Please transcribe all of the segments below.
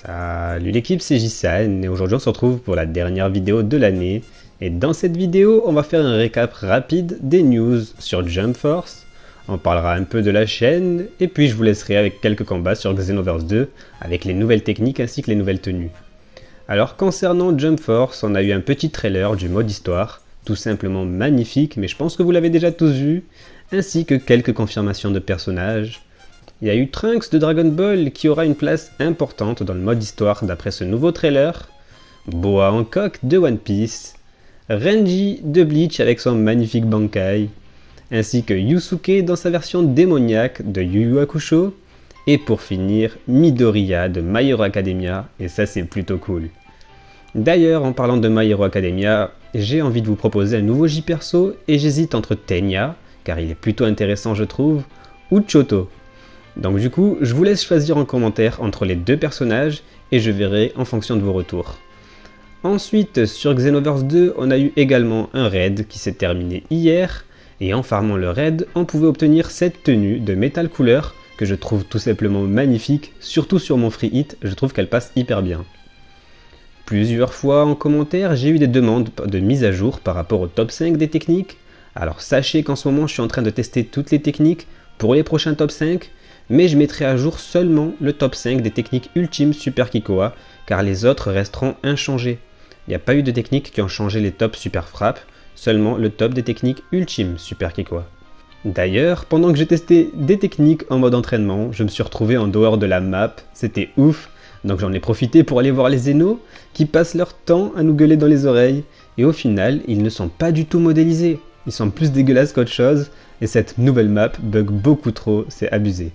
Salut l'équipe, c'est Jisan et aujourd'hui on se retrouve pour la dernière vidéo de l'année. Et dans cette vidéo, on va faire un récap rapide des news sur Jump Force. On parlera un peu de la chaîne et puis je vous laisserai avec quelques combats sur Xenoverse 2 avec les nouvelles techniques ainsi que les nouvelles tenues. Alors concernant Jump Force, on a eu un petit trailer du mode histoire, tout simplement magnifique, mais je pense que vous l'avez déjà tous vu, ainsi que quelques confirmations de personnages. Il y a eu Trunks de Dragon Ball qui aura une place importante dans le mode histoire d'après ce nouveau trailer, Boa Hancock de One Piece, Renji de Bleach avec son magnifique Bankai, ainsi que Yusuke dans sa version démoniaque de Yu Yu Hakusho, et pour finir, Midoriya de My Hero Academia, et ça c'est plutôt cool. D'ailleurs, en parlant de My Hero Academia, j'ai envie de vous proposer un nouveau J-perso, et j'hésite entre Tenya, car il est plutôt intéressant je trouve, ou Choto. Donc du coup, je vous laisse choisir en commentaire entre les deux personnages et je verrai en fonction de vos retours. Ensuite, sur Xenoverse 2, on a eu également un raid qui s'est terminé hier, et en farmant le raid, on pouvait obtenir cette tenue de Metal Cooler que je trouve tout simplement magnifique, surtout sur mon free hit, je trouve qu'elle passe hyper bien. Plusieurs fois en commentaire, j'ai eu des demandes de mise à jour par rapport au top 5 des techniques. Alors sachez qu'en ce moment, je suis en train de tester toutes les techniques pour les prochains top 5, mais je mettrai à jour seulement le top 5 des techniques ultimes Super Kikoa, car les autres resteront inchangés. Il n'y a pas eu de techniques qui ont changé les tops Super Frappe, seulement le top des techniques ultimes Super Kikoa. D'ailleurs, pendant que j'ai testé des techniques en mode entraînement, je me suis retrouvé en dehors de la map, c'était ouf, donc j'en ai profité pour aller voir les Zénos, qui passent leur temps à nous gueuler dans les oreilles, et au final, ils ne sont pas du tout modélisés, ils sont plus dégueulasses qu'autre chose, et cette nouvelle map bug beaucoup trop, c'est abusé.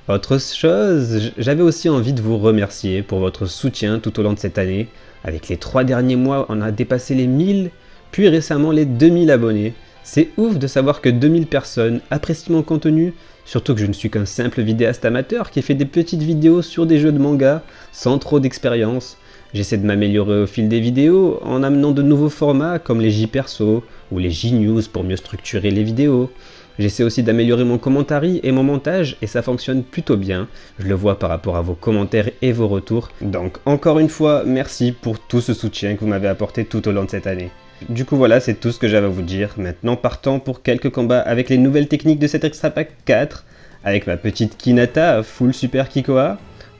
Autre chose, j'avais aussi envie de vous remercier pour votre soutien tout au long de cette année. Avec les 3 derniers mois, on a dépassé les 1000, puis récemment les 2000 abonnés. C'est ouf de savoir que 2000 personnes apprécient mon contenu, surtout que je ne suis qu'un simple vidéaste amateur qui fait des petites vidéos sur des jeux de manga sans trop d'expérience. J'essaie de m'améliorer au fil des vidéos en amenant de nouveaux formats comme les J-perso ou les J-news pour mieux structurer les vidéos. J'essaie aussi d'améliorer mon commentary et mon montage et ça fonctionne plutôt bien. Je le vois par rapport à vos commentaires et vos retours. Donc encore une fois, merci pour tout ce soutien que vous m'avez apporté tout au long de cette année. Du coup voilà, c'est tout ce que j'avais à vous dire. Maintenant partons pour quelques combats avec les nouvelles techniques de cet Extra Pack 4. Avec ma petite Kinata full Super Kikoa.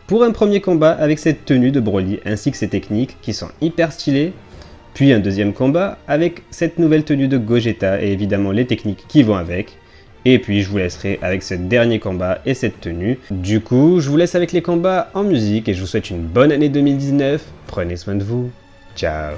Pour un premier combat avec cette tenue de Broly ainsi que ses techniques qui sont hyper stylées. Puis un deuxième combat avec cette nouvelle tenue de Gogeta et évidemment les techniques qui vont avec. Et puis je vous laisserai avec ce dernier combat et cette tenue. Du coup, je vous laisse avec les combats en musique et je vous souhaite une bonne année 2019. Prenez soin de vous. Ciao.